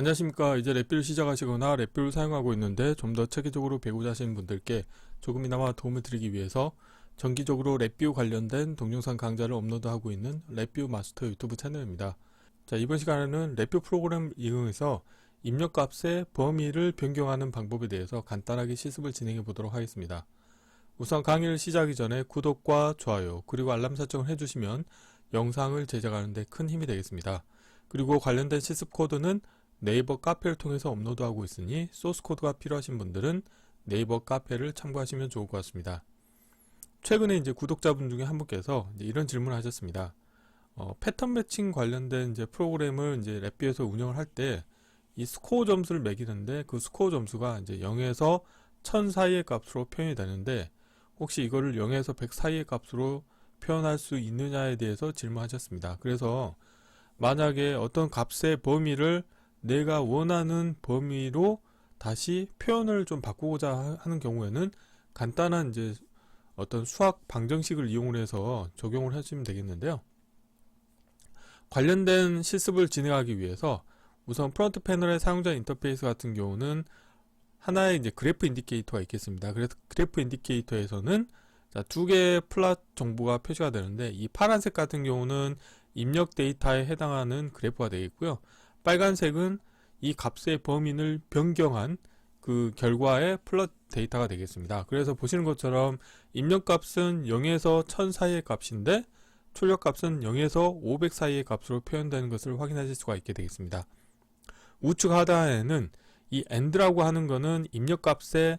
안녕하십니까. 이제 랩뷰를 시작하시거나 랩뷰를 사용하고 있는데 좀 더 체계적으로 배우고자 하시는 분들께 조금이나마 도움을 드리기 위해서 정기적으로 랩뷰 관련된 동영상 강좌를 업로드하고 있는 랩뷰 마스터 유튜브 채널입니다. 자, 이번 시간에는 랩뷰 프로그램을 이용해서 입력값의 범위를 변경하는 방법에 대해서 간단하게 실습을 진행해 보도록 하겠습니다. 우선 강의를 시작하기 전에 구독과 좋아요 그리고 알람 설정을 해주시면 영상을 제작하는 데 큰 힘이 되겠습니다. 그리고 관련된 실습 코드는 네이버 카페를 통해서 업로드하고 있으니 소스 코드가 필요하신 분들은 네이버 카페를 참고하시면 좋을 것 같습니다. 최근에 이제 구독자분 중에 한 분께서 이런 질문을 하셨습니다. 패턴 매칭 관련된 이제 프로그램을 이제 랩뷰에서 운영을 할 때 이 스코어 점수를 매기는데 그 스코어 점수가 이제 0에서 1000 사이의 값으로 표현이 되는데 혹시 이거를 0에서 100 사이의 값으로 표현할 수 있느냐에 대해서 질문하셨습니다. 그래서 만약에 어떤 값의 범위를 내가 원하는 범위로 다시 표현을 좀 바꾸고자 하는 경우에는 간단한 이제 어떤 수학 방정식을 이용해서 적용을 하시면 되겠는데요. 관련된 실습을 진행하기 위해서 우선 프론트 패널의 사용자 인터페이스 같은 경우는 하나의 이제 그래프 인디케이터가 있겠습니다. 그래서 그래프 인디케이터에서는 두 개의 플롯 정보가 표시가 되는데 이 파란색 같은 경우는 입력 데이터에 해당하는 그래프가 되겠고요. 빨간색은 이 값의 범위를 변경한 그 결과의 플롯 데이터가 되겠습니다. 그래서 보시는 것처럼 입력값은 0에서 1000 사이의 값인데 출력값은 0에서 500 사이의 값으로 표현되는 것을 확인하실 수가 있게 되겠습니다. 우측 하단에는 이 end라고 하는 거는 입력값의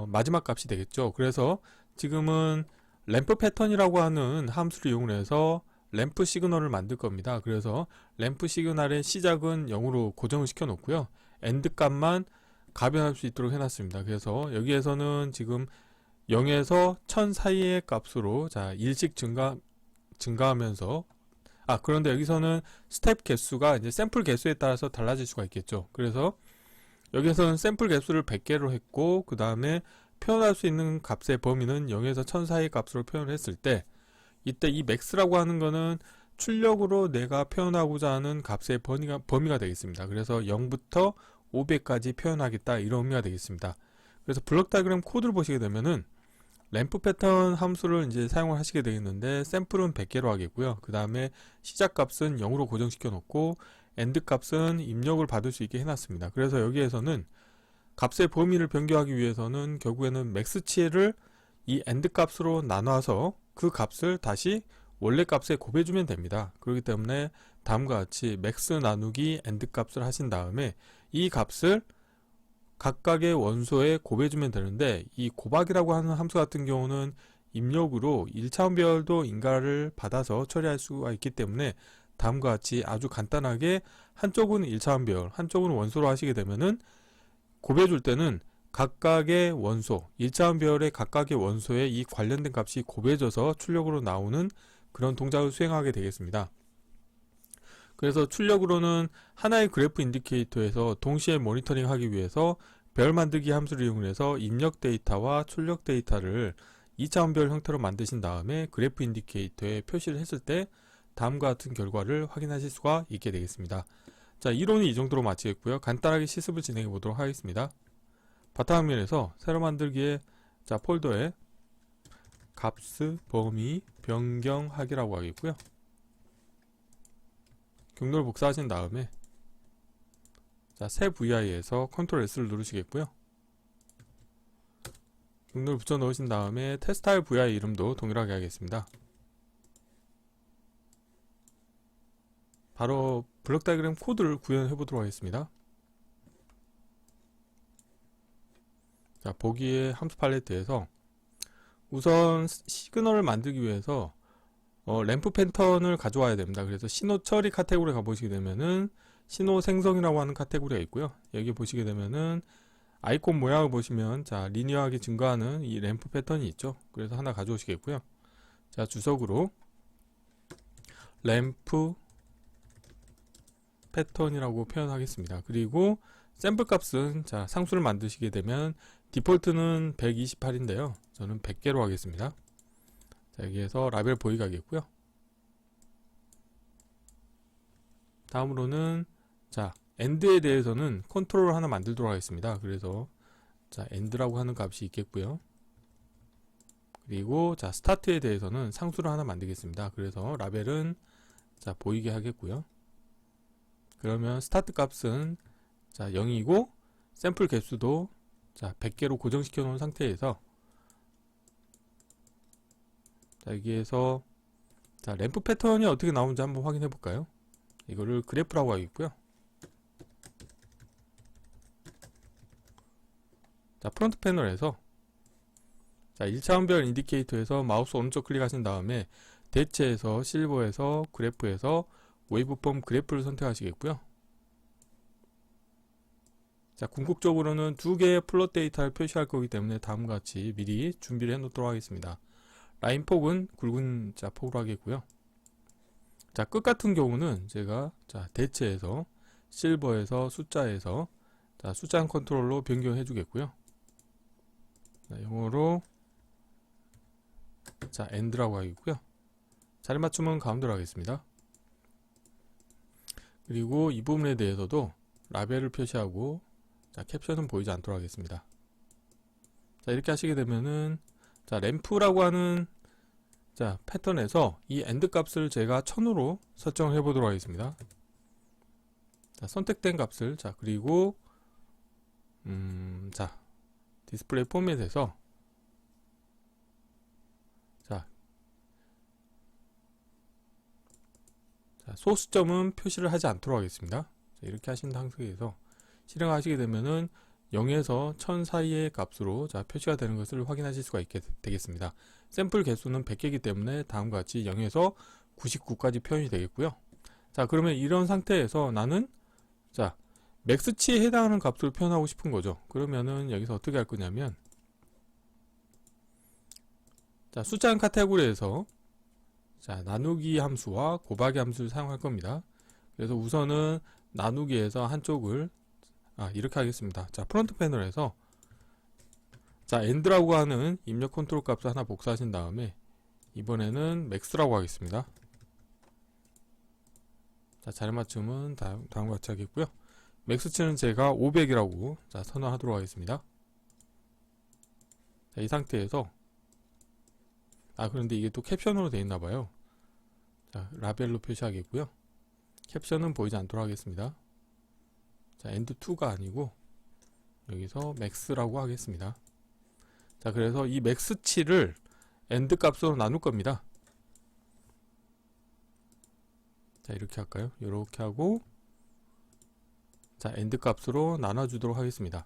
마지막 값이 되겠죠. 그래서 지금은 램프 패턴이라고 하는 함수를 이용해서 램프 시그널을 만들 겁니다. 그래서 램프 시그널의 시작은 0으로 고정을 시켜 놓고요. 엔드 값만 가변할 수 있도록 해놨습니다. 그래서 여기에서는 지금 0에서 1000 사이의 값으로 자 일씩 증가하면서 그런데 여기서는 스텝 개수가 이제 샘플 개수에 따라서 달라질 수가 있겠죠. 그래서 여기에서는 샘플 개수를 100개로 했고 그 다음에 표현할 수 있는 값의 범위는 0에서 1000 사이의 값으로 표현을 했을 때 이때 이 맥스라고 하는 거는 출력으로 내가 표현하고자 하는 값의 범위가 되겠습니다. 그래서 0부터 500까지 표현하겠다 이런 의미가 되겠습니다. 그래서 블록 다이그램 코드를 보시게 되면은 램프 패턴 함수를 이제 사용을 하시게 되겠는데 샘플은 100개로 하겠고요. 그 다음에 시작 값은 0으로 고정시켜 놓고 엔드 값은 입력을 받을 수 있게 해놨습니다. 그래서 여기에서는 값의 범위를 변경하기 위해서는 결국에는 맥스치를 이 엔드 값으로 나눠서 그 값을 다시 원래 값에 곱해주면 됩니다. 그렇기 때문에 다음과 같이 맥스 나누기 엔드 값을 하신 다음에 이 값을 각각의 원소에 곱해주면 되는데 이 곱하기라고 하는 함수 같은 경우는 입력으로 1차원별도 인가를 받아서 처리할 수가 있기 때문에 다음과 같이 아주 간단하게 한쪽은 1차원별 한쪽은 원소로 하시게 되면은 곱해줄 때는 각각의 원소 1차원별의 각각의 원소에 이 관련된 값이 곱해져서 출력으로 나오는 그런 동작을 수행하게 되겠습니다. 그래서 출력으로는 하나의 그래프 인디케이터에서 동시에 모니터링 하기 위해서 별 만들기 함수를 이용해서 입력 데이터와 출력 데이터를 2차원별 형태로 만드신 다음에 그래프 인디케이터에 표시를 했을 때 다음과 같은 결과를 확인하실 수가 있게 되겠습니다. 자, 이론은 이 정도로 마치겠고요. 간단하게 실습을 진행해 보도록 하겠습니다. 바탕화면에서 새로 만들기에 자 폴더에 값 범위 변경하기라고 하겠고요. 경로를 복사하신 다음에 자, 새 VI에서 컨트롤 S를 누르시겠고요. 경로를 붙여 넣으신 다음에 테스타일 VI 이름도 동일하게 하겠습니다. 바로 블록 다이그램 코드를 구현해 보도록 하겠습니다. 자, 보기의 함수 팔레트에서 우선 시그널을 만들기 위해서 램프 패턴을 가져와야 됩니다. 그래서 신호 처리 카테고리에 가보시게 되면은 신호 생성이라고 하는 카테고리가 있고요. 여기 보시게 되면은 아이콘 모양을 보시면 자 리니어하게 증가하는 이 램프 패턴이 있죠. 그래서 하나 가져오시겠고요. 자, 주석으로 램프 패턴이라고 표현하겠습니다. 그리고 샘플 값은 자 상수를 만드시게 되면 디폴트는 128인데요. 저는 100개로 하겠습니다. 자, 여기에서 라벨 보이게 하겠고요. 다음으로는 자 end에 대해서는 컨트롤 하나 만들도록 하겠습니다. 그래서 자, end라고 하는 값이 있겠고요. 그리고 자, start에 대해서는 상수를 하나 만들겠습니다. 그래서 라벨은 자, 보이게 하겠고요. 그러면 스타트 값은 자, 0이고 샘플 개수도 자, 100개로 고정시켜 놓은 상태에서 자, 여기에서 자, 램프 패턴이 어떻게 나오는지 한번 확인해 볼까요? 이거를 그래프라고 하겠고요. 자, 프론트 패널에서 자, 1차원별 인디케이터에서 마우스 오른쪽 클릭하신 다음에 대체에서 실버에서 그래프에서 웨이브폼 그래프를 선택하시겠고요. 자, 궁극적으로는 두 개의 플롯 데이터를 표시할 거기 때문에 다음과 같이 미리 준비를 해 놓도록 하겠습니다. 라인 폭은 굵은 자, 폭으로 하겠고요. 자, 끝 같은 경우는 제가 자, 대체에서 실버에서 숫자에서 자, 숫자 컨트롤로 변경해 주겠고요. 자, 영어로 자, end라고 하겠고요. 자리 맞춤은 가운데로 하겠습니다. 그리고 이 부분에 대해서도 라벨을 표시하고 자, 캡션은 보이지 않도록 하겠습니다. 자, 이렇게 하시게 되면은 자, 램프라고 하는 자, 패턴에서 이 end 값을 제가 1000으로 설정을 해 보도록 하겠습니다. 자, 선택된 값을 자, 그리고 자, 디스플레이 포맷에서 자, 소수점은 표시를 하지 않도록 하겠습니다. 자, 이렇게 하신 상태에서 실행하시게 되면은 0에서 1000 사이의 값으로 자, 표시가 되는 것을 확인하실 수가 있게 되겠습니다. 샘플 개수는 100개이기 때문에 다음과 같이 0에서 99까지 표현이 되겠고요. 자, 그러면 이런 상태에서 나는 자, 맥스치에 해당하는 값을 표현하고 싶은 거죠. 그러면은 여기서 어떻게 할 거냐면 자, 숫자 카테고리에서 자, 나누기 함수와 곱하기 함수를 사용할 겁니다. 그래서 우선은 나누기에서 한쪽을 이렇게 하겠습니다. 자, 프론트 패널에서 자, end라고 하는 입력 컨트롤 값을 하나 복사하신 다음에 이번에는 max라고 하겠습니다. 자, 자리 맞춤은 다음과 같이 하겠고요. max치는 제가 500이라고 자, 선언하도록 하겠습니다. 자, 이 상태에서 그런데 이게 또 캡션으로 되어 있나봐요. 자, 라벨로 표시하겠고요. 캡션은 보이지 않도록 하겠습니다. 자, end2가 아니고 여기서 max라고 하겠습니다. 자, 그래서 이 max치를 end 값으로 나눌 겁니다. 자, 이렇게 할까요? 이렇게 하고 자, end 값으로 나눠주도록 하겠습니다.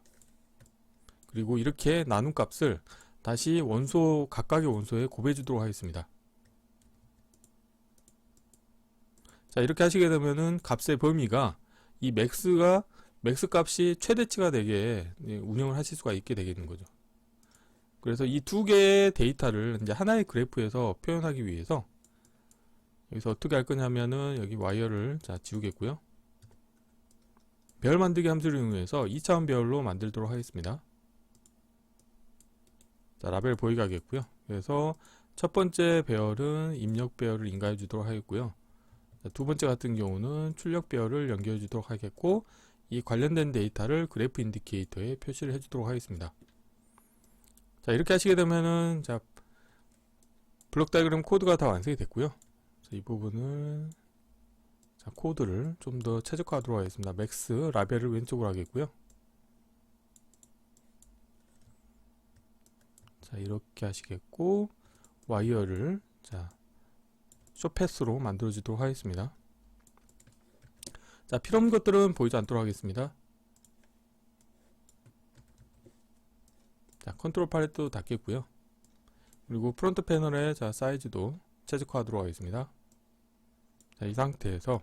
그리고 이렇게 나눈 값을 다시 원소 각각의 원소에 곱해 주도록 하겠습니다. 자, 이렇게 하시게 되면은 값의 범위가 이 맥스 값이 최대치가 되게 운영을 하실 수가 있게 되겠는 거죠. 그래서 이 두 개의 데이터를 이제 하나의 그래프에서 표현하기 위해서 여기서 어떻게 할 거냐면은 여기 와이어를 자, 지우겠고요. 별 만들기 함수를 이용해서 2차원 배열로 만들도록 하겠습니다. 자, 라벨 보이게 하겠고요. 그래서 첫 번째 배열은 입력 배열을 인가해 주도록 하겠고요. 자, 두 번째 같은 경우는 출력 배열을 연결해 주도록 하겠고, 이 관련된 데이터를 그래프 인디케이터에 표시를 해 주도록 하겠습니다. 자, 이렇게 하시게 되면은 자, 블록 다이그램 코드가 다 완성이 됐고요. 자, 이 부분을 자, 코드를 좀 더 최적화하도록 하겠습니다. 맥스 라벨을 왼쪽으로 하겠고요. 자, 이렇게 하시겠고, 와이어를 자, 쇼패스로 만들어 주도록 하겠습니다. 자, 필요없는 것들은 보이지 않도록 하겠습니다. 자, 컨트롤 팔레트도 닫겠고요. 그리고 프론트 패널의 자, 사이즈도 최적화하도록 하겠습니다. 자, 이 상태에서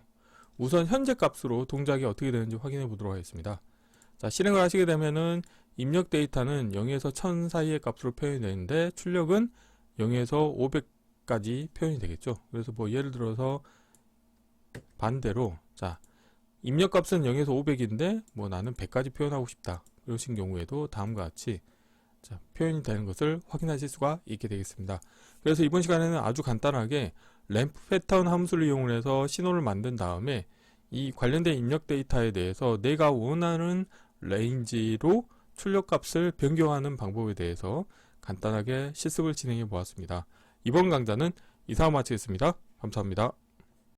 우선 현재 값으로 동작이 어떻게 되는지 확인해 보도록 하겠습니다. 자, 실행을 하시게 되면은 입력 데이터는 0에서 1000 사이의 값으로 표현이 되는데 출력은 0에서 500까지 표현이 되겠죠. 그래서 뭐 예를 들어서 반대로 자, 입력 값은 0에서 500인데 뭐 나는 100까지 표현하고 싶다. 이러신 경우에도 다음과 같이 자, 표현이 되는 것을 확인하실 수가 있게 되겠습니다. 그래서 이번 시간에는 아주 간단하게 램프 패턴 함수를 이용해서 신호를 만든 다음에 이 관련된 입력 데이터에 대해서 내가 원하는 레인지로 출력값을 변경하는 방법에 대해서 간단하게 실습을 진행해 보았습니다. 이번 강좌는 이상으로 마치겠습니다. 감사합니다.